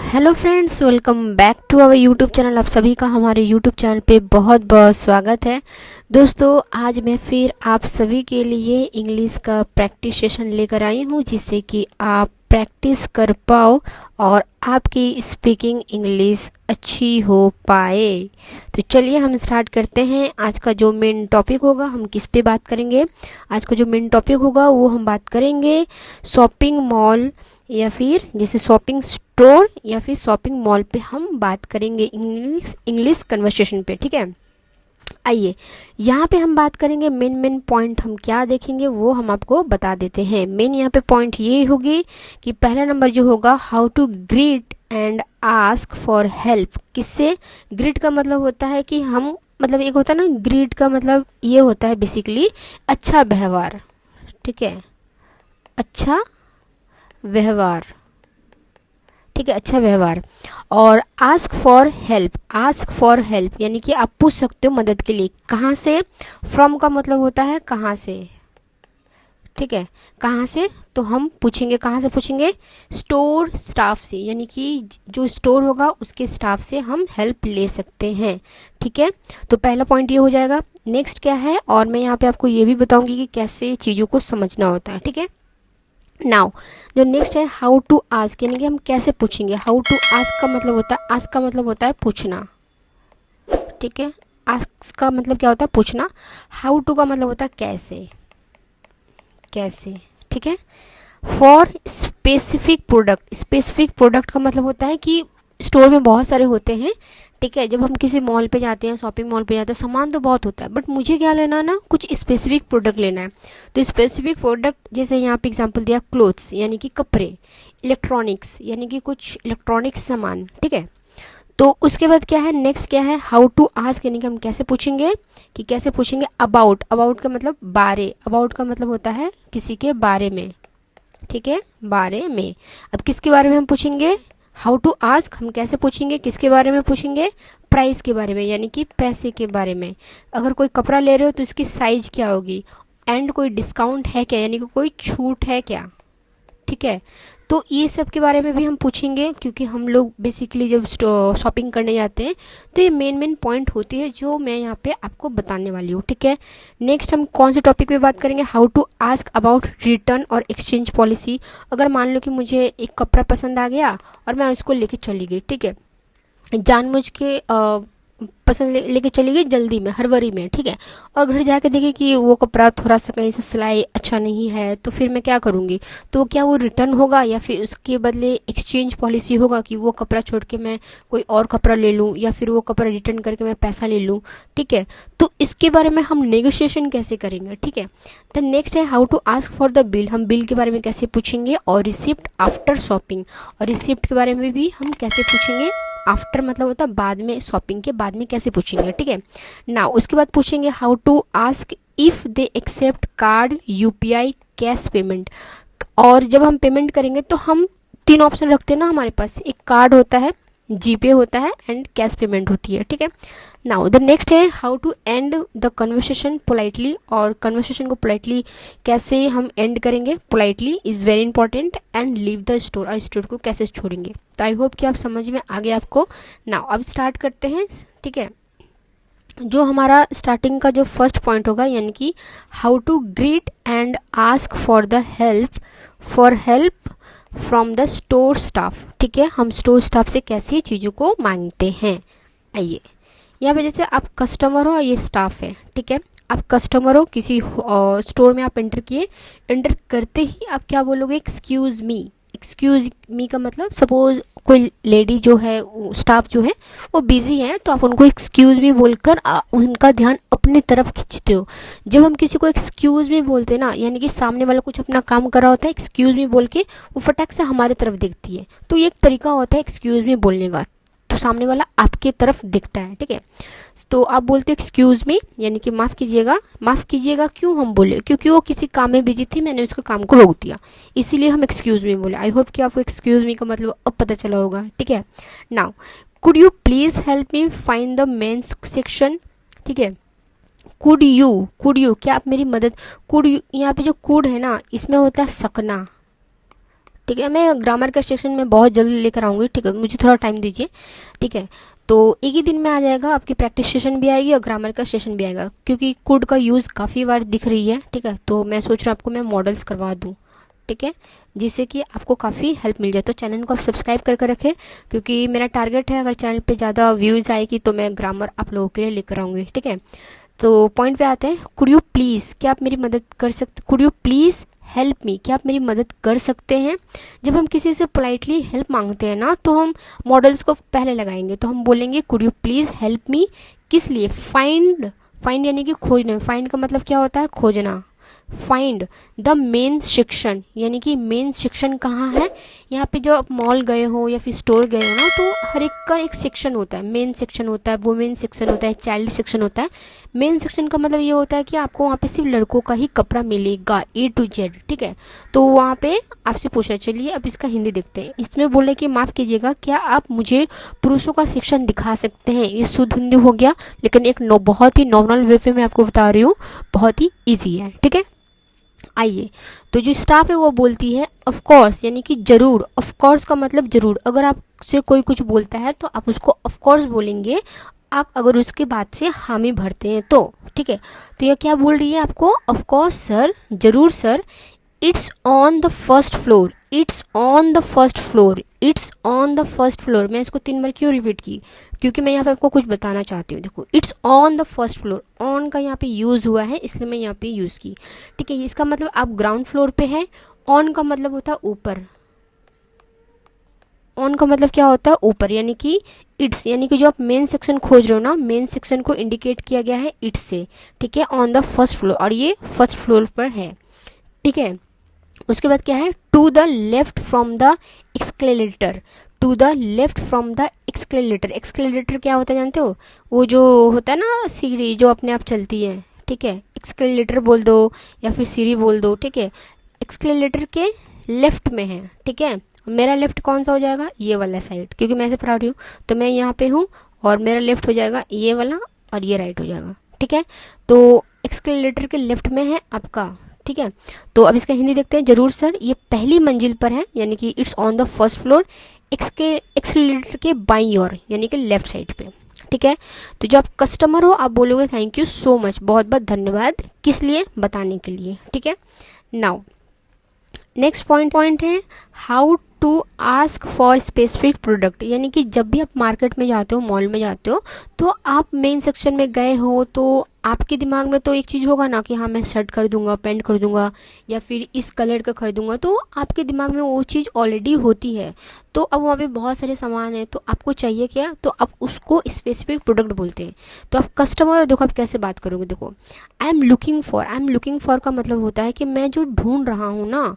Hello friends, welcome back to our YouTube channel. आप सभी का हमारे यूट्यूब चैनल पे बहुत बहुत स्वागत है। दोस्तों, आज मैं फिर आप सभी के लिए इंग्लिश का प्रैक्टिस सेशन लेकर आई हूँ, जिससे कि आप प्रैक्टिस कर पाओ और आपकी स्पीकिंग इंग्लिश अच्छी हो पाए। तो चलिए हम स्टार्ट करते हैं। आज का जो मेन टॉपिक होगा, हम किस पे बात करेंगे। आज का जो मेन टॉपिक होगा वो हम बात करेंगे शॉपिंग मॉल या फिर जैसे शॉपिंग स्टोर या फिर शॉपिंग मॉल पे हम बात करेंगे इंग्लिश कन्वर्सेशन पे। ठीक है, आइए यहाँ पे हम बात करेंगे। मेन पॉइंट हम क्या देखेंगे वो हम आपको बता देते हैं। मेन यहाँ पे पॉइंट ये होगी कि पहला नंबर जो होगा, how to greet and ask for help. किससे ग्रीट का मतलब होता है कि हम मतलब एक होता है ना, ग्रीट का मतलब ये होता है बेसिकली अच्छा व्यवहार। ठीक है, अच्छा व्यवहार। ठीक है, अच्छा व्यवहार। और ask for help, ask for help यानी कि आप पूछ सकते हो मदद के लिए। कहाँ से? फ्रॉम का मतलब होता है कहाँ से। ठीक है, कहाँ से तो हम पूछेंगे, कहाँ से पूछेंगे? स्टोर स्टाफ से, यानी कि जो स्टोर होगा उसके स्टाफ से हम हेल्प ले सकते हैं। ठीक है, तो पहला पॉइंट ये हो जाएगा। नेक्स्ट क्या है, और मैं यहाँ पे आपको ये भी बताऊंगी कि कैसे चीज़ों को समझना होता है। ठीक है, नाउ जो नेक्स्ट है, हाउ टू आस्क, यानी कि हम कैसे पूछेंगे। हाउ टू आस्क का मतलब होता है, आस्क का मतलब होता है पूछना। ठीक है, आस्क का मतलब क्या होता है? पूछना। हाउ टू का मतलब होता है कैसे, कैसे। ठीक है, for specific product, specific product का मतलब होता है कि स्टोर में बहुत सारे होते हैं। ठीक है, जब हम किसी मॉल पे जाते हैं, शॉपिंग मॉल पे जाते हैं, सामान तो बहुत होता है, बट मुझे क्या लेना है ना, कुछ स्पेसिफिक प्रोडक्ट लेना है। तो स्पेसिफिक प्रोडक्ट जैसे यहाँ पे एग्जांपल दिया, क्लोथ्स यानी कि कपड़े, इलेक्ट्रॉनिक्स यानी कि कुछ इलेक्ट्रॉनिक्स सामान। ठीक है, तो उसके बाद क्या है, नेक्स्ट क्या है, हाउ टू आस्क यानी कि हम कैसे पूछेंगे, कि कैसे पूछेंगे। अबाउट, अबाउट का मतलब बारे, अबाउट का मतलब होता है किसी के बारे में। ठीक है, बारे में। अब किसके बारे में हम पूछेंगे? हाउ टू आस्क हम कैसे पूछेंगे, किसके बारे में पूछेंगे? प्राइस के बारे में, यानी कि पैसे के बारे में। अगर कोई कपड़ा ले रहे हो तो इसकी साइज क्या होगी, एंड कोई डिस्काउंट है क्या, यानी कि कोई छूट है क्या। ठीक है, तो ये सब के बारे में भी हम पूछेंगे, क्योंकि हम लोग बेसिकली जब शॉपिंग करने जाते हैं तो ये मेन पॉइंट होती है जो मैं यहाँ पे आपको बताने वाली हूँ। ठीक है, नेक्स्ट हम कौन से टॉपिक पे बात करेंगे? How to ask about return और एक्सचेंज पॉलिसी। अगर मान लो कि मुझे एक कपड़ा पसंद आ गया और मैं उसको लेके चली गई, ठीक है, जानबूझ के पसंद लेके चली गई जल्दी में, हड़बड़ी में। ठीक है, और घर जाके देखी कि वो कपड़ा थोड़ा सा कहीं से सिलाई अच्छा नहीं है, तो फिर मैं क्या करूँगी? तो क्या वो रिटर्न होगा या फिर उसके बदले एक्सचेंज पॉलिसी होगा कि वो कपड़ा छोड़ के मैं कोई और कपड़ा ले लूँ, या फिर वो कपड़ा रिटर्न करके मैं पैसा ले लूँ। ठीक है, तो इसके बारे में हम नेगोशिएशन कैसे करेंगे। ठीक है, द नेक्स्ट है, how to ask for the bill, हम बिल के बारे में कैसे पूछेंगे। और रिसिप्ट आफ्टर शॉपिंग, और रिसिप्ट के बारे में भी हम कैसे पूछेंगे। आफ्टर मतलब होता है बाद में, शॉपिंग के बाद में कैसे पूछेंगे। ठीक है, ना उसके बाद पूछेंगे, how to ask if they accept card, UPI, cash payment. और जब हम पेमेंट करेंगे तो हम तीन ऑप्शन रखते हैं ना हमारे पास, एक कार्ड होता है, जीपे होता है, एंड कैश पेमेंट होती है। ठीक है, नाउ द नेक्स्ट है, how to end the conversation politely, और कन्वर्सेशन को पोलाइटली कैसे हम एंड करेंगे। Politely is very important. And leave the store, और स्टोर को कैसे छोड़ेंगे। तो आई होप कि आप समझ में आ गया आपको। नाउ अब स्टार्ट करते हैं। ठीक है, जो हमारा स्टार्टिंग का जो फर्स्ट पॉइंट होगा, यानी कि how to greet and ask for the help, for help from the store staff. ठीक है, हम स्टोर स्टाफ से कैसी चीज़ों को मांगते हैं। आइए यहाँ पे जैसे आप कस्टमर हो और ये स्टाफ है। ठीक है, आप कस्टमर हो, किसी स्टोर में आप एंटर किए, एंटर करते ही आप क्या बोलोगे? Excuse me. एक्सक्यूज़ मी का मतलब, सपोज कोई लेडी जो है, स्टाफ जो है वो बिजी है, तो आप उनको एक्सक्यूज़ मी बोलकर उनका ध्यान अपने तरफ खींचते हो। जब हम किसी को एक्सक्यूज़ मी बोलते हैं ना, यानी कि सामने वाला कुछ अपना काम कर रहा होता है, एक्सक्यूज़ मी बोल के वो फटाक से हमारे तरफ देखती है, तो ये एक तरीका होता है एक्सक्यूज़ मी बोलने का। तो सामने वाला आपके तरफ दिखता है। ठीक है, तो आप बोलते हो एक्सक्यूज़ मी, यानी कि माफ़ कीजिएगा। माफ़ कीजिएगा क्यों हम बोले? क्योंकि वो किसी काम में बिजी थी, मैंने उसके काम को रोक दिया, इसीलिए हम एक्सक्यूज़ मी बोले। आई होप कि आपको एक्सक्यूज़ मी का मतलब अब पता चला होगा। ठीक है, now could you please help me find the men's section. ठीक है, कुड यू, क्या आप मेरी मदद। कुड यू, यहाँ पे जो कुड है ना, इसमें होता है सकना। ठीक है, मैं ग्रामर का सेक्शन में बहुत जल्दी लेकर आऊँगी, ठीक है, मुझे थोड़ा टाइम दीजिए, ठीक है। तो एक ही दिन में आ जाएगा, आपकी प्रैक्टिस सेशन भी आएगी और ग्रामर का सेशन भी आएगा, क्योंकि कुड का यूज़ काफ़ी बार दिख रही है, ठीक है। तो मैं सोच रहा हूँ आपको मैं मॉडल्स करवा दूँ, ठीक है, जिससे कि आपको काफ़ी हेल्प मिल जाए। तो चैनल को आप सब्सक्राइब करके रखें, क्योंकि मेरा टारगेट है अगर चैनल पे ज़्यादा व्यूज़ आएगी तो मैं ग्रामर आप लोगों के लिए लेकर आऊँगी, ठीक है। तो पॉइंट पे आते हैं, कुड यू प्लीज़, क्या आप मेरी मदद कर सकते, कुड यू प्लीज़ हेल्प मी, क्या आप मेरी मदद कर सकते हैं। जब हम किसी से पोलाइटली हेल्प मांगते हैं ना, तो हम मॉडल्स को पहले लगाएंगे, तो हम बोलेंगे कुड यू प्लीज़ हेल्प मी, किस लिए, फाइंड, फाइंड यानी कि खोजना, फाइंड का मतलब क्या होता है, खोजना। फाइंड द मेन सेक्शन, यानी कि मेन सेक्शन कहाँ है, यहाँ पे जब आप मॉल गए हो या फिर स्टोर गए हो ना, तो हर एक का एक सेक्शन होता है, मेन सेक्शन होता है, वुमेन सेक्शन होता है, चाइल्ड सेक्शन होता है। मेन सेक्शन का मतलब ये होता है कि आपको वहाँ पे सिर्फ लड़कों का ही कपड़ा मिलेगा, A to Z, ठीक है। तो वहाँ पे आपसे पूछना, चलिए अब इसका हिंदी देखते हैं। इसमें बोले कि माफ़ कीजिएगा, क्या आप मुझे पुरुषों का सेक्शन दिखा सकते हैं। ये शुद्ध हिंदी हो गया, लेकिन एक बहुत ही नॉर्मल वे में मैं आपको बता रही हूँ, बहुत ही ईजी है, ठीक है। आइए, तो जो स्टाफ है वो बोलती है ऑफ कोर्स, यानी कि जरूर। ऑफ कोर्स का मतलब जरूर, अगर आपसे कोई कुछ बोलता है तो आप उसको ऑफ कोर्स बोलेंगे, आप अगर उसके बात से हामी भरते हैं तो, ठीक है। तो ये क्या बोल रही है आपको, ऑफ कोर्स सर, जरूर sir, it's on the first floor, it's on the first floor, it's on the first floor. मैं इसको 3 बार क्यों रिपीट की, क्योंकि मैं यहाँ पे आपको कुछ बताना चाहती हूँ। देखो, it's on the first floor, on का यहाँ पे यूज़ हुआ है, इसलिए मैं यहाँ पे यूज़ की, ठीक है। इसका मतलब आप ग्राउंड फ्लोर पे हैं, ऑन का मतलब होता है ऊपर, ऑन का मतलब क्या होता है, ऊपर, यानी कि इट्स, यानी कि जो आप मेन सेक्शन खोज रहे हो ना, मेन सेक्शन को इंडिकेट किया गया है इट्स से, ठीक है, ऑन द फर्स्ट फ्लोर, और ये फर्स्ट फ्लोर पर है, ठीक है। उसके बाद क्या है, to the left from the escalator, to the left from the escalator. Escalator क्या होता है जानते हो, वो जो होता है ना सीढ़ी जो अपने आप चलती है, ठीक है, एक्सक्लेटर बोल दो या फिर सीढ़ी बोल दो, ठीक है। एक्सक्लेटर के लेफ्ट में है, ठीक है। मेरा लेफ्ट कौन सा हो जाएगा, ये वाला साइड, क्योंकि मैं ऐसे पढ़ा रही हूँ, तो मैं यहाँ पे हूँ और मेरा लेफ्ट हो जाएगा ये वाला और ये राइट हो जाएगा, ठीक है। तो एक्सक्लेटर के लेफ्ट में है आपका, ठीक है। तो अब इसका हिंदी देखते हैं, जरूर सर, ये पहली मंजिल पर है, यानी कि it's on the first floor, escalator के बाईं ओर, यानी कि लेफ्ट साइड पे, ठीक है। तो जब आप कस्टमर हो आप बोलोगे थैंक यू सो मच, बहुत बहुत धन्यवाद, किस लिए, बताने के लिए, ठीक है। नाउ नेक्स्ट पॉइंट है how to ask for specific product, यानी कि जब भी आप मार्केट में जाते हो, मॉल में जाते हो, तो आप मेन सेक्शन में गए हो, तो आपके दिमाग में तो एक चीज़ होगा ना कि हाँ मैं शर्ट खरीदूंगा, पैंट खरीदूंगा या फिर इस कलर का खरीदूंगा, तो आपके दिमाग में वो चीज़ ऑलरेडी होती है। तो अब वहाँ पे बहुत सारे सामान है, तो आपको चाहिए क्या, तो आप उसको स्पेसिफिक प्रोडक्ट बोलते हैं। तो आप कस्टमर, देखो आप कैसे बात करोगे, देखो I am looking for, I am looking for का मतलब होता है कि मैं जो ढूंढ रहा हूँ ना,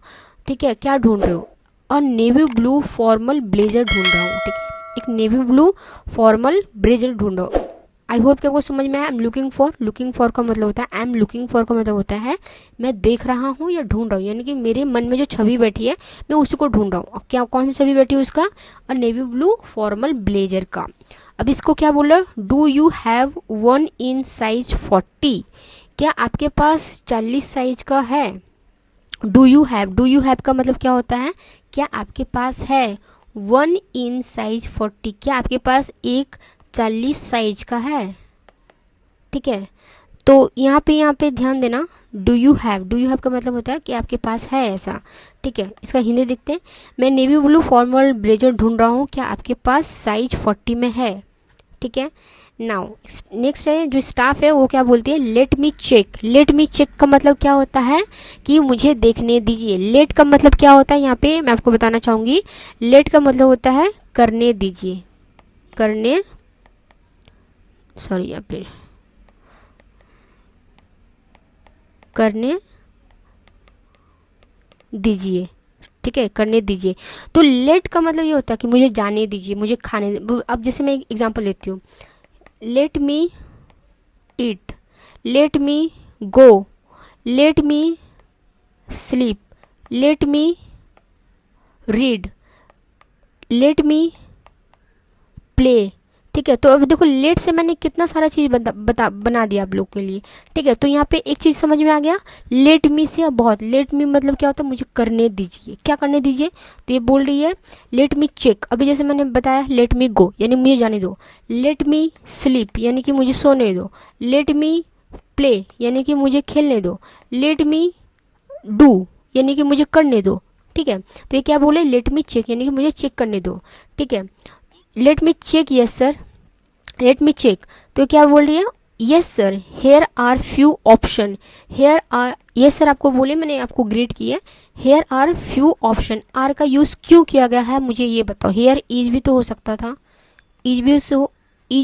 ठीक है, क्या ढूंढ रहे हो, और नेवी ब्लू फॉर्मल ब्लेजर ढूंढ रहा हूँ, ठीक है, एक नेवी ब्लू फॉर्मल ब्लेजर ढूंढ रहा हूँ। आई होप कि आपको समझ में आया। I am looking for, looking for का मतलब होता है, आई एम लुकिंग फॉर का मतलब होता है मैं देख रहा हूँ या ढूंढ रहा हूँ, यानी कि मेरे मन में जो छवि बैठी है मैं उसी को ढूंढ रहा हूँ। और क्या, कौन सी छवि बैठी है उसका, और नेवी ब्लू फॉर्मल ब्लेजर का। अब इसको क्या बोल रहा है, do you have one in size 40, क्या आपके पास 40 साइज का है। डू यू हैव का मतलब क्या होता है, क्या आपके पास है, वन इन साइज 40, क्या आपके पास एक 40 साइज का है, ठीक है। तो यहाँ पे ध्यान देना, डू यू हैव का मतलब होता है कि आपके पास है ऐसा, ठीक है। इसका हिंदी देखते हैं, मैं नेवी ब्लू फॉर्मल ब्लेजर ढूंढ रहा हूँ, क्या आपके पास साइज 40 में है, ठीक है। नाउ नेक्स्ट है, जो स्टाफ है वो क्या बोलती है, let me check. Let me check का मतलब क्या होता है कि मुझे देखने दीजिए। लेट का मतलब क्या होता है, यहाँ पे मैं आपको बताना चाहूँगी, लेट का मतलब होता है करने दीजिए, करने, सॉरी यहाँ पे करने दीजिए, ठीक है, करने दीजिए। तो लेट का मतलब ये होता है कि मुझे जाने दीजिए, मुझे खाने। अब जैसे मैं एक एग्जांपल देती हूँ, let me eat, let me go, let me sleep, let me read, let me play, ठीक है। तो अब देखो लेट से मैंने कितना सारा चीज़ बना दिया आप लोग के लिए। ठीक है, तो यहाँ पे एक चीज़ समझ में आ गया, लेट मी से बहुत, लेट मी मतलब क्या होता है, मुझे करने दीजिए। क्या करने दीजिए, तो ये बोल रही है लेट मी चेक। अभी जैसे मैंने बताया लेट मी गो यानी मुझे जाने दो, लेट मी स्लीप यानी कि मुझे सोने दो, लेट मी प्ले यानी कि मुझे खेलने दो, लेट मी डू यानी कि मुझे करने दो। ठीक है, तो ये क्या बोले, लेट मी चेक यानी कि मुझे चेक करने दो। ठीक है, let me check, yes sir, let me check. तो क्या बोल रही है, yes sir here are few option, here are, yes sir आपको बोले, मैंने आपको ग्रीट किया, here are few option. Are का यूज क्यों किया गया है मुझे ये बताओ। हेयर इज भी तो हो सकता था, इज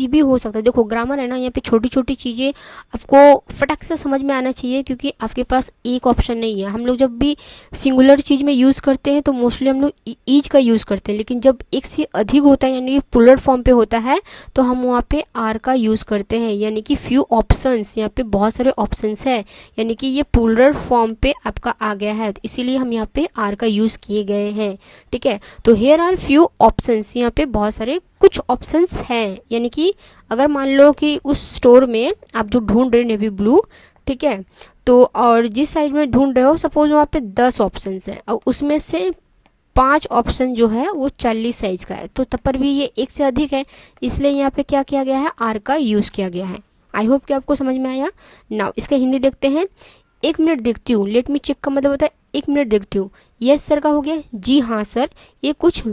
भी हो सकता है। देखो ग्रामर है ना, यहाँ पे छोटी छोटी चीज़ें आपको फटाक से समझ में आना चाहिए, क्योंकि आपके पास एक ऑप्शन नहीं है। हम लोग जब भी सिंगुलर चीज़ में यूज़ करते हैं तो मोस्टली हम लोग इज का यूज़ करते हैं, लेकिन जब एक से अधिक होता है यानी कि प्लूरल फॉर्म पे होता है तो हम वहाँ पे आर का यूज़ करते हैं, यानी कि फ्यू ऑप्शंस, यहाँ पे बहुत सारे ऑप्शंस है, यानी कि ये प्लूरल फॉर्म पे आपका आ गया है, तो इसीलिए हम यहाँ पे आर का यूज़ किए गए हैं। ठीक है, तो हेयर आर फ्यू ऑप्शंस, यहाँ पे बहुत सारे कुछ ऑप्शंस हैं, यानी कि अगर मान लो कि उस स्टोर में आप जो ढूंढ रहे नेवी ब्लू, ठीक है, तो और जिस साइड में ढूंढ रहे हो सपोज वहाँ पे 10 ऑप्शंस है और उसमें से 5 ऑप्शन जो है वो 40 साइज का है, तो तब पर भी ये एक से अधिक है, इसलिए यहाँ पे क्या किया गया है, आर का यूज़ किया गया है। आई होप कि आपको समझ में आया। नाउ इसका हिंदी देखते हैं। 1 मिनट देखती हूँ, लेट मी चेक का मतलब होता है 1 मिनट देखती हूँ। यस सर का हो गया, जी हाँ सर, ये कुछ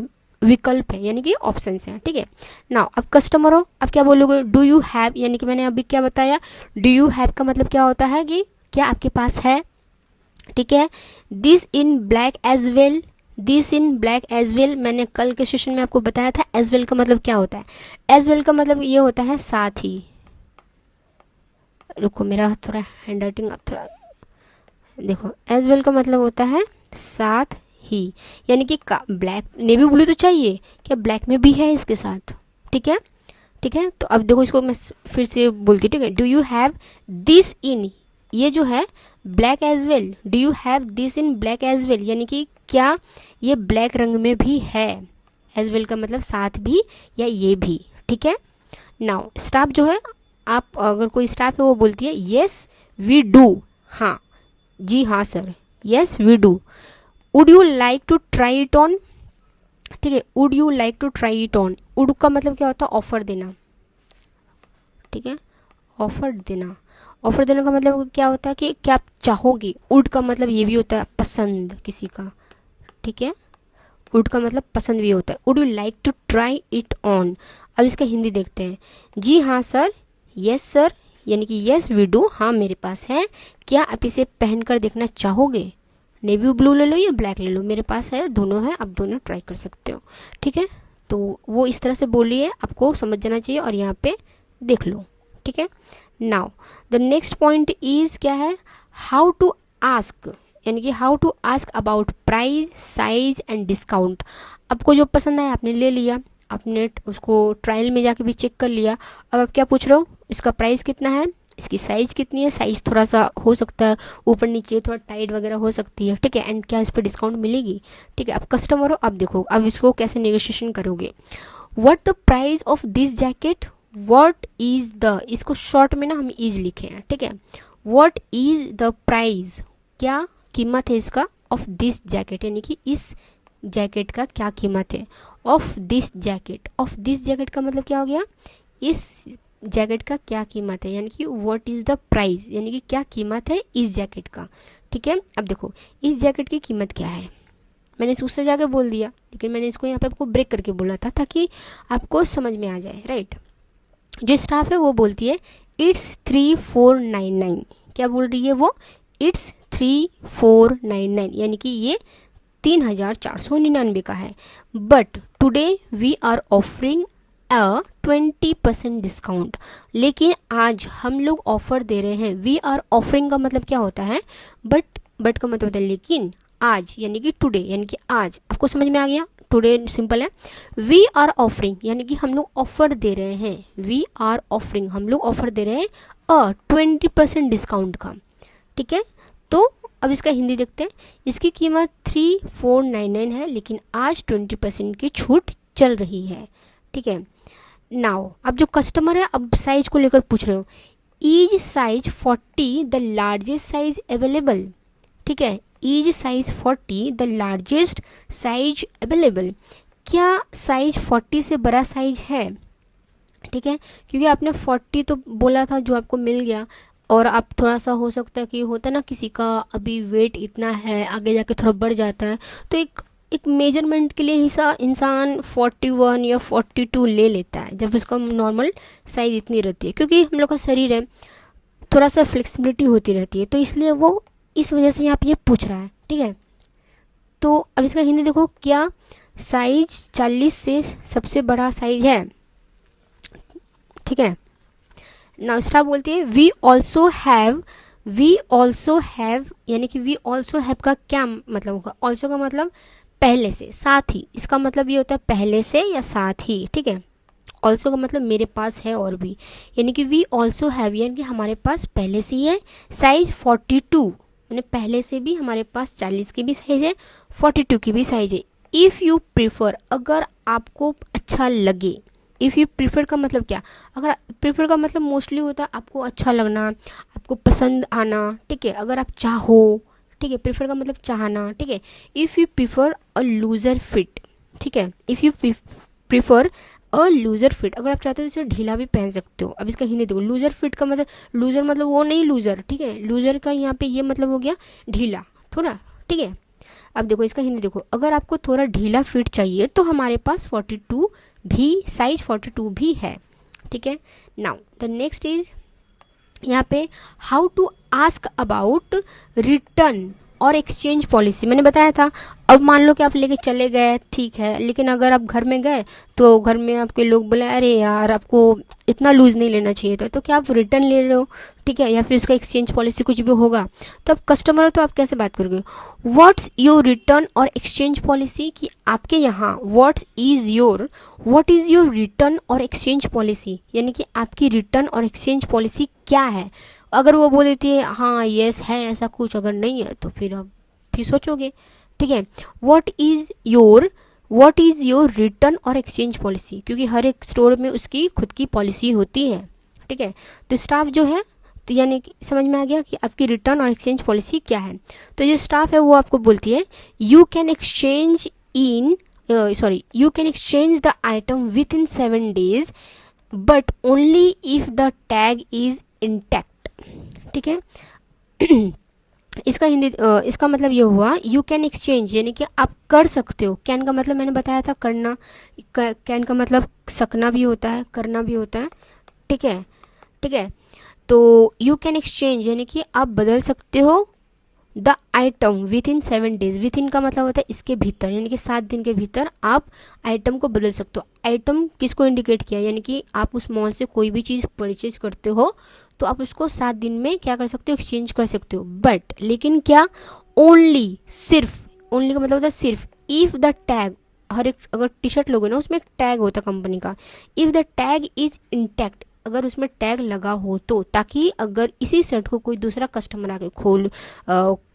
विकल्प है यानी कि ऑप्शंस हैं। ठीक है, नाउ अब कस्टमर हो, अब क्या बोलोगे, डू यू हैव, यानी कि मैंने अभी क्या बताया, डू यू हैव का मतलब क्या होता है कि क्या आपके पास है। ठीक है, this in black as well, this in black as well, मैंने कल के सेशन में आपको बताया था एज वेल का मतलब क्या होता है। एज वेल का मतलब ये होता है साथ ही, रुको मेरा थोड़ा हैंड राइटिंग अब थोड़ा देखो, एज वेल का मतलब होता है साथ ही, यानी कि ब्लैक नेवी ब्लू तो चाहिए, क्या ब्लैक में भी है इसके साथ। ठीक है, ठीक है, तो अब देखो इसको मैं फिर से बोलती हूँ। ठीक है, do you have this in, ये जो है black as well, do you have this in black as well, यानी कि क्या ये ब्लैक रंग में भी है। एज वेल का मतलब साथ भी या ये भी। ठीक है, नाउ स्टाफ जो है, आप अगर कोई स्टाफ है वो बोलती है यस वी डू, हाँ जी हाँ sir, yes we do. Would you like to try it on, ठीक है, would you like to try it on, would का मतलब क्या होता है, ऑफर देना। ठीक है, ऑफर देना, ऑफर देने का मतलब क्या होता है कि क्या आप चाहोगे। वुड का मतलब ये भी होता है पसंद किसी का। ठीक है, वुड का मतलब पसंद भी होता है। Would you like to try it on. अब इसका हिंदी देखते हैं। जी हाँ सर, यस सर, यानी कि यस वी डू, हाँ मेरे पास है, क्या आप इसे पहनकर देखना चाहोगे। नेवी ब्लू ले लो या ब्लैक ले लो, मेरे पास है, दोनों है, आप दोनों ट्राई कर सकते हो। ठीक है, तो वो इस तरह से बोली है, आपको समझ जाना चाहिए और यहाँ पे देख लो। ठीक है, now the next point is क्या है, हाउ टू आस्क, यानी कि how to ask about price size and discount. आपको जो पसंद आया आपने ले लिया, आपने उसको ट्रायल में जाके भी चेक कर लिया, अब आप क्या पूछ रहे हो, इसका प्राइस कितना है, इसकी साइज कितनी है, साइज थोड़ा सा हो सकता है ऊपर नीचे, थोड़ा टाइट वगैरह हो सकती है। ठीक है, एंड क्या इस पर डिस्काउंट मिलेगी। ठीक है, अब कस्टमर हो, अब देखो अब इसको कैसे नेगोशिएशन करोगे। What the price of this jacket, what is the, इसको शॉर्ट में ना हम इज लिखे हैं। ठीक है, व्हाट इज द प्राइस, क्या कीमत है इसका, ऑफ दिस जैकेट, यानी कि इस जैकेट का क्या कीमत है। Of this jacket, of this jacket का मतलब क्या हो गया, इस जैकेट का क्या कीमत है, यानी कि व्हाट इज़ द प्राइस, यानी कि क्या कीमत है इस जैकेट का। ठीक है, अब देखो इस जैकेट की कीमत क्या है, मैंने इसको उससे जाके बोल दिया, लेकिन मैंने इसको यहाँ पे आपको ब्रेक करके बोला था ताकि आपको समझ में आ जाए। राइट, जो स्टाफ है वो बोलती है इट्स 3499, क्या बोल रही है वो, इट्स 3499, यानी कि ये 3499 का है। But today we are offering 20% discount, लेकिन आज हम लोग ऑफर दे रहे हैं। वी आर ऑफरिंग का मतलब क्या होता है, बट का मतलब होता है लेकिन, आज यानी कि टुडे यानी कि आज, आपको समझ में आ गया, टुडे सिंपल है। वी आर ऑफरिंग यानी कि हम लोग ऑफर दे रहे हैं, वी आर ऑफरिंग हम लोग ऑफर दे रहे हैं 20% डिस्काउंट का। ठीक है, तो अब इसका हिंदी देखते हैं। इसकी कीमत 3499 है, लेकिन आज 20% की छूट चल रही है। ठीक है, नाउ अब जो कस्टमर है अब साइज को लेकर पूछ रहे हो, is size 40 the largest size available. ठीक है, is size 40 the largest size available, क्या साइज 40 से बड़ा साइज है। ठीक है, क्योंकि आपने 40 तो बोला था जो आपको मिल गया, और आप थोड़ा सा हो सकता है कि होता है ना किसी का अभी वेट इतना है, आगे जाके थोड़ा बढ़ जाता है, तो एक मेजरमेंट के लिए हिस्सा इंसान 41 या 42 ले लेता है जब उसका नॉर्मल साइज इतनी रहती है, क्योंकि हम लोग का शरीर है थोड़ा सा फ्लेक्सिबिलिटी होती रहती है, तो इसलिए वो इस वजह से यहाँ पे ये पूछ रहा है। ठीक है, तो अब इसका हिंदी देखो, क्या साइज 40 से सबसे बड़ा साइज है। ठीक है, नाउ स्टाफ बोलती है वी ऑल्सो हैव, यानी कि वी ऑल्सो हैव का क्या मतलब होगा, ऑल्सो का मतलब पहले से, साथ ही, इसका मतलब ये होता है पहले से या साथ ही। ठीक है, ऑल्सो का मतलब मेरे पास है और भी, यानी कि वी ऑल्सो हैव यानी कि हमारे पास पहले से ही है साइज 42, यानी पहले से भी हमारे पास 40 की भी साइज है, 42 की भी साइज है। इफ़ यू प्रीफर, अगर आपको अच्छा लगे, इफ़ यू प्रीफर का मतलब क्या, अगर प्रीफर का मतलब मोस्टली होता है आपको अच्छा लगना, आपको पसंद आना। ठीक है, अगर आप चाहो, ठीक है, प्रीफर का मतलब चाहना। ठीक है, if you prefer a loser fit, ठीक है, if you prefer a loser fit, अगर आप चाहते हो तो इसे ढीला भी पहन सकते हो। अब इसका हिंदी देखो, लूजर फिट का मतलब, लूजर मतलब वो नहीं लूजर, ठीक है, लूजर का यहाँ पे ये मतलब हो गया ढीला थोड़ा। ठीक है, अब देखो इसका हिंदी देखो, अगर आपको थोड़ा ढीला फिट चाहिए तो हमारे पास 42 भी, साइज 42 भी है। ठीक है, नाउ द नेक्स्ट इज यहाँ पे how to ask about return और एक्सचेंज पॉलिसी। मैंने बताया था, अब मान लो कि आप लेके चले गए, ठीक है, लेकिन अगर आप घर में गए तो घर में आपके लोग बोले अरे यार आपको इतना लूज नहीं लेना चाहिए था, तो क्या आप रिटर्न ले रहे हो। ठीक है, या फिर उसका एक्सचेंज पॉलिसी कुछ भी होगा, तो आप कस्टमर हो तो आप कैसे बात करोगे, व्हाट्स योर रिटर्न और एक्सचेंज पॉलिसी, कि आपके यहाँ व्हाट इज योर रिटर्न और एक्सचेंज पॉलिसी, यानी कि आपकी रिटर्न और एक्सचेंज पॉलिसी क्या है। अगर वो बोल देती है हाँ यस है ऐसा कुछ, अगर नहीं है तो फिर आप फिर सोचोगे। ठीक है, व्हाट इज योर रिटर्न और एक्सचेंज पॉलिसी, क्योंकि हर एक स्टोर में उसकी खुद की पॉलिसी होती है। ठीक है, तो स्टाफ जो है, तो यानी कि समझ में आ गया कि आपकी रिटर्न और एक्सचेंज पॉलिसी क्या है। तो ये स्टाफ है वो आपको बोलती है you can exchange the item with in 7 days but only if the tag is intact. ठीक है, इसका मतलब ये हुआ यू कैन एक्सचेंज, यानी कि आप कर सकते हो। कैन का मतलब मैंने बताया था करना, कैन का मतलब सकना भी होता है, करना भी होता है। ठीक है, ठीक है, तो यू कैन एक्सचेंज यानी कि आप बदल सकते हो the item with in 7 days, with in का मतलब होता है इसके भीतर, यानी कि 7 दिन के भीतर आप आइटम को बदल सकते हो। आइटम किसको इंडिकेट किया, यानी कि आप उस मॉल से कोई भी चीज़ परचेज करते हो तो आप उसको 7 दिन में क्या कर सकते हो, एक्सचेंज कर सकते हो। बट लेकिन क्या, ओनली, सिर्फ, ओनली का मतलब होता है सिर्फ, इफ़ द टैग, हर एक अगर टी शर्ट लोगे ना उसमें एक टैग होता है कंपनी का, if the tag is intact, अगर उसमें टैग लगा हो तो, ताकि अगर इसी शर्ट को कोई दूसरा कस्टमर आके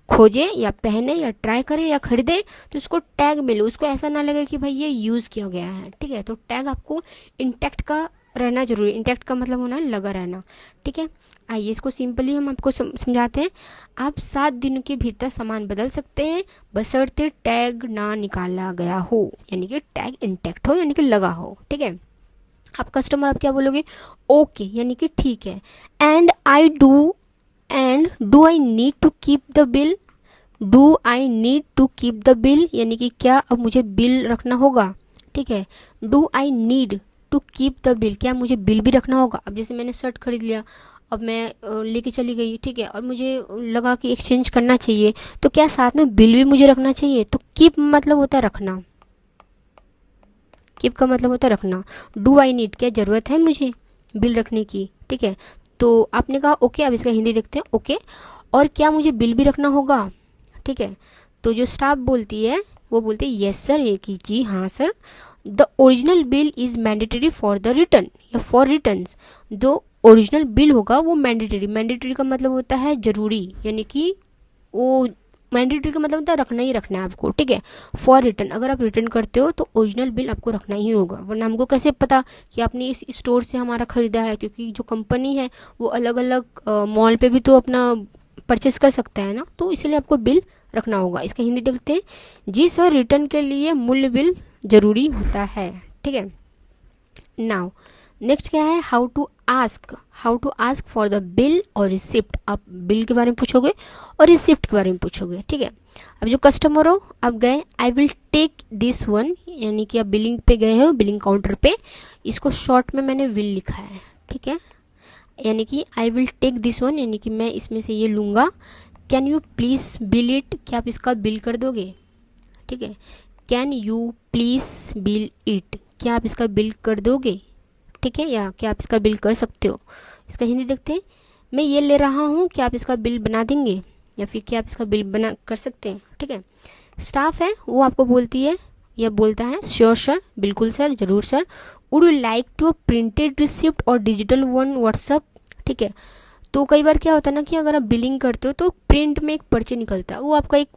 खोजे या पहने या ट्राई करे या खरीदे तो उसको टैग मिले, उसको ऐसा ना लगे कि भाई ये यूज़ किया गया है। ठीक है, तो टैग आपको इंटैक्ट का रहना जरूरी, इंटैक्ट का मतलब होना लगा रहना। ठीक है, आइए इसको सिंपली हम आपको समझाते हैं। आप 7 दिनों के भीतर सामान बदल सकते हैं बशर्ते टैग ना निकाला गया हो, यानी कि टैग इंटैक्ट हो, यानी कि लगा हो। ठीक है, आप कस्टमर आप क्या बोलोगे, ओके यानी कि ठीक है, and do I need to keep the bill, do I need to keep the bill, यानी कि क्या अब मुझे बिल रखना होगा। ठीक है, do I need to keep the bill, क्या मुझे बिल भी रखना होगा। अब जैसे मैंने शर्ट खरीद लिया, अब मैं लेके चली गई, ठीक है, और मुझे लगा कि एक्सचेंज करना चाहिए, तो क्या साथ में बिल भी मुझे रखना चाहिए। तो कीप मतलब होता है रखना, कीप का मतलब होता है रखना। डू आई नीड, क्या ज़रूरत है मुझे बिल रखने की। ठीक है, तो आपने कहा ओके, अब इसका हिंदी देखते हैं। ओके, और क्या मुझे बिल भी रखना होगा। ठीक है, तो जो स्टाफ बोलती है वो बोलती है यस सर, ये कि जी हाँ sir, the original bill is mandatory for the return या फॉर रिटर्न्स, जो ओरिजिनल बिल होगा वो मैंडेटरी, मैंडेटरी का मतलब होता है जरूरी, यानी कि वो मैंडेटरी का मतलब होता है रखना ही रखना है आपको, ठीक है। फॉर रिटर्न, अगर आप रिटर्न करते हो तो ओरिजिनल बिल आपको रखना ही होगा, वरना हमको कैसे पता कि आपने इस स्टोर से हमारा खरीदा है, क्योंकि जो कंपनी है वो अलग अलग मॉल पे भी तो अपना परचेस कर सकता है ना, तो इसलिए आपको बिल रखना होगा। इसका हिंदी देखते हैं। जी सर, रिटर्न के लिए मूल्य बिल जरूरी होता है, ठीक है। नाउ नेक्स्ट क्या है, how to ask for the bill और रिसिप्ट। आप बिल के बारे में पूछोगे और रिसिप्ट के बारे में पूछोगे, ठीक है। अब जो कस्टमर हो, आप गए, I will take this one, यानी कि आप बिलिंग पे गए हो, बिलिंग काउंटर पे, इसको शॉर्ट में मैंने विल लिखा है, ठीक है। यानी कि I will take this one, यानी कि मैं इसमें से ये लूँगा। Can you please bill it, क्या आप इसका बिल कर दोगे, ठीक है। Can you please bill it, क्या आप इसका बिल कर दोगे, ठीक है, या क्या आप इसका बिल कर सकते हो। इसका हिंदी देखते हैं। मैं ये ले रहा हूँ, क्या आप इसका बिल बना देंगे, या फिर क्या आप इसका बिल बना कर सकते हैं, ठीक है। स्टाफ है वो आपको बोलती है या बोलता है, श्योर सर, बिल्कुल सर, जरूर sir. Would you like to printed receipt और डिजिटल वन व्हाट्सअप, ठीक है। तो कई बार क्या होता है ना कि अगर आप बिलिंग करते हो तो प्रिंट में एक पर्ची निकलता है, वो आपका एक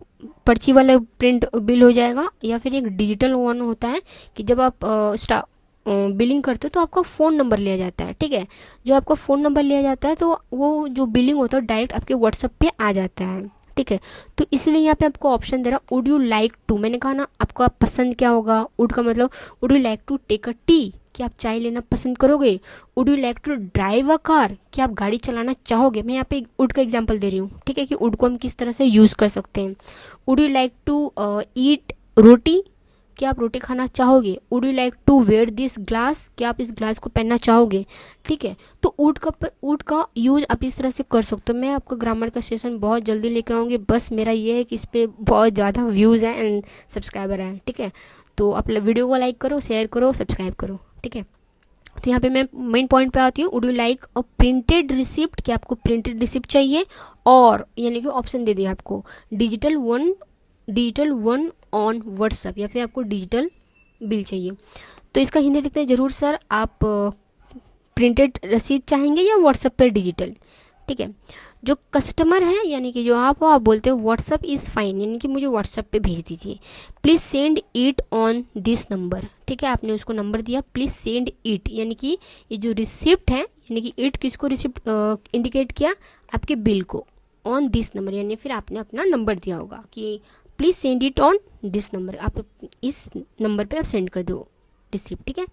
पर्ची वाला प्रिंट बिल हो जाएगा, या फिर एक डिजिटल वन होता है कि जब आप बिलिंग करते हो तो आपका फ़ोन नंबर लिया जाता है, ठीक है। जो आपका फ़ोन नंबर लिया जाता है तो वो जो बिलिंग होता है डायरेक्ट आपके व्हाट्सएप पे आ जाता है, ठीक है। तो इसलिए यहाँ पे आपको ऑप्शन दे रहा, वुड यू लाइक टू, मैंने कहा ना आपको आप पसंद क्या होगा, वुड का मतलब would you like to take a tea, क्या आप चाय लेना पसंद करोगे। Would you like to drive a car, क्या आप गाड़ी चलाना चाहोगे। मैं यहाँ पे वुड का एग्जांपल दे रही हूँ, ठीक है, कि वुड को हम किस तरह से यूज़ कर सकते हैं। Would you like to eat roti, क्या आप रोटी खाना चाहोगे। Would you like to wear this glass, क्या आप इस ग्लास को पहनना चाहोगे, ठीक है। तो वुड का यूज आप इस तरह से कर सकते हो। मैं आपको ग्रामर का सेशन बहुत जल्दी लेकर आऊँगी, बस मेरा ये है कि इस पर बहुत ज़्यादा व्यूज़ हैं एंड सब्सक्राइबर हैं, ठीक है। तो आप वीडियो को लाइक करो, शेयर करो, सब्सक्राइब करो, ठीक है। तो यहाँ पे मैं मेन पॉइंट पे आती हूँ। Would you like a printed receipt, क्या आपको प्रिंटेड रिसिप्ट चाहिए, और यानी कि ऑप्शन दे दिया आपको, डिजिटल वन ऑन व्हाट्सएप, या फिर आपको डिजिटल बिल चाहिए। तो इसका हिंदी देखते हैं। जरूर सर, आप प्रिंटेड रसीद चाहेंगे या व्हाट्सएप पर डिजिटल, ठीक है। जो कस्टमर है यानी कि जो आप हो, आप बोलते हो व्हाट्सएप इज़ फाइन, यानी कि मुझे व्हाट्सएप पे भेज दीजिए। Please send it on this number, ठीक है, आपने उसको नंबर दिया, प्लीज़ सेंड इट, यानी कि ये जो रिसिप्ट है, यानी कि इट किसको रिसिप्ट इंडिकेट किया, आपके बिल को, ऑन दिस नंबर, यानी फिर आपने अपना नंबर दिया होगा कि please send it on this number, आप इस नंबर पे आप सेंड कर दो रिसिप्ट, ठीक है।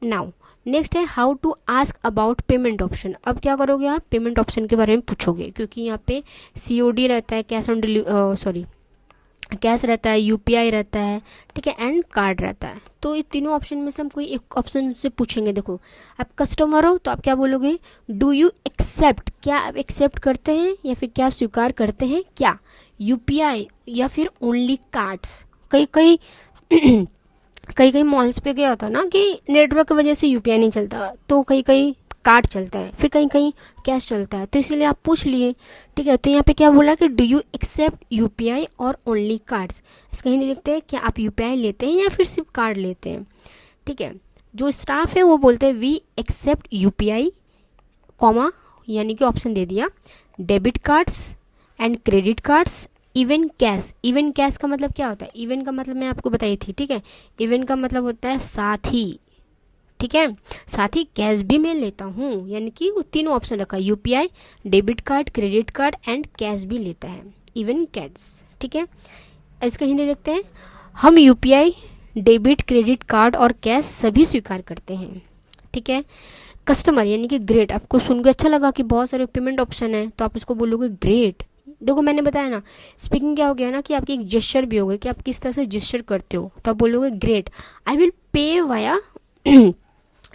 नाउ नेक्स्ट है, how to ask about payment option. अब क्या करोगे आप, पेमेंट ऑप्शन के बारे में पूछोगे, क्योंकि यहाँ पे COD रहता है, कैश रहता है, UPI रहता है, ठीक है, एंड कार्ड रहता है। तो ये तीनों ऑप्शन में से हम कोई एक ऑप्शन से पूछेंगे। देखो, आप कस्टमर हो तो आप क्या बोलोगे, डू यू एक्सेप्ट, क्या आप एक्सेप्ट करते हैं या फिर क्या आप स्वीकार करते हैं क्या, UPI या फिर ओनली कार्ड्स। कई कई कई कई मॉल्स पे क्या होता है ना कि नेटवर्क की वजह से UPI नहीं चलता, तो कई कई कार्ड चलता है, फिर कहीं कहीं कैश चलता है, तो इसीलिए आप पूछ लिए, ठीक है। तो यहाँ पे क्या बोला कि डू यू एक्सेप्ट UPI और ओनली कार्ड्स। इसका हिंदी देखते हैं, क्या आप UPI लेते हैं या फिर सिर्फ कार्ड लेते हैं, ठीक है। जो स्टाफ है वो बोलते हैं वी एक्सेप्ट UPI, कॉमा, यानी कि ऑप्शन दे दिया, debit cards and credit cards, even cash. Even cash का मतलब क्या होता है, इवन का मतलब मैं आपको बताई थी, ठीक है। इवन का मतलब होता है साथ ही, ठीक है, साथ ही कैश भी मैं लेता हूँ, यानी कि वो तीनों ऑप्शन रखा, UPI, debit card, credit card and cash भी लेता है, इवन कैश, ठीक है। इसका हिंदी देखते हैं, हम UPI, डेबिट, क्रेडिट कार्ड और कैश सभी स्वीकार करते हैं, ठीक है। कस्टमर यानी कि ग्रेट, आपको सुनकर अच्छा लगा कि बहुत सारे पेमेंट ऑप्शन है, तो आप इसको बोलोगे ग्रेट। देखो मैंने बताया ना, स्पीकिंग क्या हो गया ना कि आपकी एक जेस्चर भी हो गई कि आप किस तरह से जेस्चर करते हो, तो आप बोलोगे great. I will pay via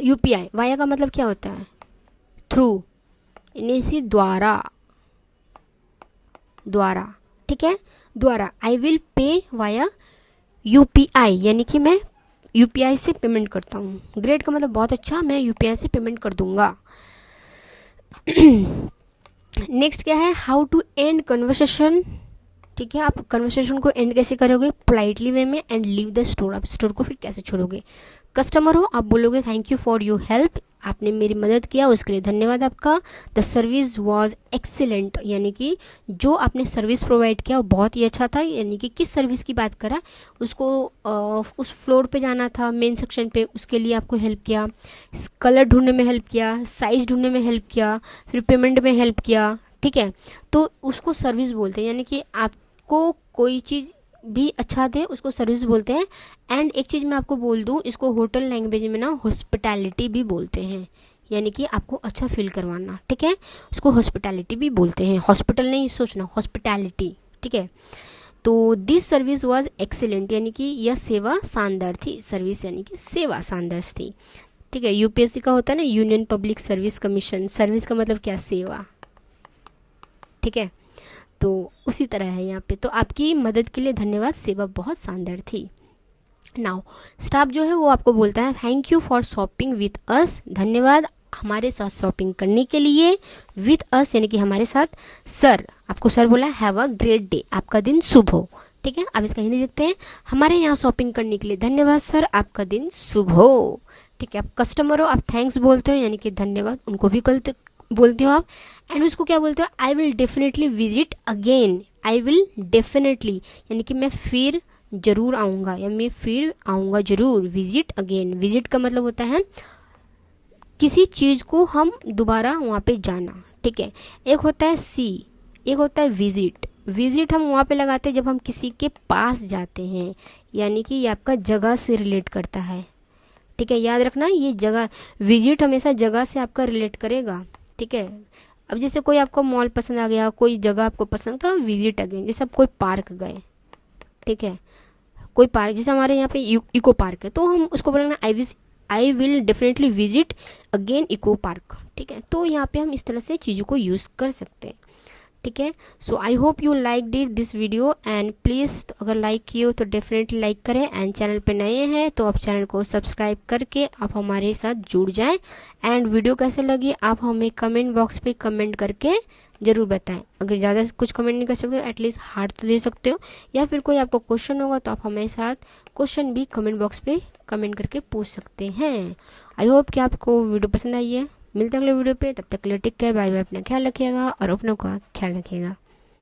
UPI, via का मतलब क्या होता है, थ्रू, यानी द्वारा, ठीक है, द्वारा। I will pay via UPI, यानी कि मैं UPI से पेमेंट करता हूँ। ग्रेट का मतलब बहुत अच्छा, मैं UPI से पेमेंट कर दूंगा। नेक्स्ट क्या है, हाउ टू एंड कन्वर्सेशन, ठीक है। आप कन्वर्सेशन को एंड कैसे करोगे, पोलाइटली वे में, एंड लीव द स्टोर, आप स्टोर को फिर कैसे छोड़ोगे। कस्टमर हो, आप बोलोगे thank you for your help, आपने मेरी मदद किया उसके लिए धन्यवाद आपका। द सर्विस वॉज एक्सीलेंट, यानी कि जो आपने सर्विस प्रोवाइड किया वो बहुत ही अच्छा था। यानी कि किस सर्विस की बात करा, उसको उस फ्लोर पे जाना था मेन सेक्शन पे, उसके लिए आपको हेल्प किया, कलर ढूंढने में हेल्प किया, साइज ढूंढने में हेल्प किया, फिर पेमेंट में हेल्प किया। ठीक है, तो उसको सर्विस बोलते हैं। यानी कि आपको कोई चीज़ भी अच्छा दे उसको सर्विस बोलते हैं। एंड एक चीज़ मैं आपको बोल दूं, इसको होटल लैंग्वेज में ना हॉस्पिटैलिटी भी बोलते हैं, यानी कि आपको अच्छा फील करवाना। ठीक है, उसको हॉस्पिटैलिटी भी बोलते हैं, हॉस्पिटल नहीं सोचना, हॉस्पिटैलिटी। ठीक है, तो दिस सर्विस वाज एक्सीलेंट, यानी कि यह सेवा शानदार थी। सर्विस यानी कि सेवा शानदार थी। ठीक है, यूपीएससी का होता है ना union public service commission, service का मतलब क्या, सेवा। ठीक है, तो उसी तरह है यहाँ पे। तो आपकी मदद के लिए धन्यवाद, सेवा बहुत शानदार थी। नाउ स्टाफ जो है वो आपको बोलता है thank you for shopping with us, धन्यवाद हमारे साथ शॉपिंग करने के लिए। विथ अस यानी कि हमारे साथ। सर, आपको सर बोला, हैव अ ग्रेट डे, आपका दिन शुभ हो। ठीक है, अब इसका हिंदी देखते हैं। हमारे यहाँ शॉपिंग करने के लिए धन्यवाद सर, आपका दिन शुभ हो। ठीक है, आप कस्टमर हो, आप थैंक्स बोलते हो यानी कि धन्यवाद, उनको भी बोलते हो आप। एंड उसको क्या बोलते हो, आई will definitely visit again, I will definitely यानी कि मैं फिर जरूर आऊँगा, या मैं फिर आऊँगा जरूर। विजिट अगेन, विजिट का मतलब होता है किसी चीज़ को हम दोबारा वहाँ पे जाना। ठीक है, एक होता है सी, एक होता है विजिट। विजिट हम वहाँ पे लगाते हैं जब हम किसी के पास जाते हैं, यानी कि ये आपका जगह से रिलेट करता है। ठीक है, याद रखना ये जगह, विजिट हमेशा जगह से आपका रिलेट करेगा। ठीक है, अब जैसे कोई आपको मॉल पसंद आ गया, कोई जगह आपको पसंद, तो विजिट अगेन। जैसे आप कोई पार्क गए, ठीक है, कोई पार्क, जैसे हमारे यहाँ पे इको पार्क है, तो हम उसको बोलेंगे I will definitely visit again eco park. ठीक है, तो यहाँ पे हम इस तरह से चीज़ों को यूज़ कर सकते हैं। ठीक है, so I hope you like this video and please अगर लाइक किए हो तो डेफिनेटली लाइक करें। एंड चैनल पे नए हैं तो आप चैनल को सब्सक्राइब करके आप हमारे साथ जुड़ जाएं। एंड वीडियो कैसे लगी आप हमें कमेंट बॉक्स पे कमेंट करके ज़रूर बताएं। अगर ज़्यादा कुछ कमेंट नहीं कर सकते हो एटलीस्ट हार्ट तो दे सकते हो, या फिर कोई आपको क्वेश्चन होगा तो आप हमारे साथ क्वेश्चन भी कमेंट बॉक्स पे कमेंट करके पूछ सकते हैं। आई होप कि आपको वीडियो पसंद आई है। मिलते हैं अगले वीडियो पे, तब तक के लिए टेक केयर, बाय बाय, अपना ख्याल रखिएगा और अपनों का ख्याल रखिएगा।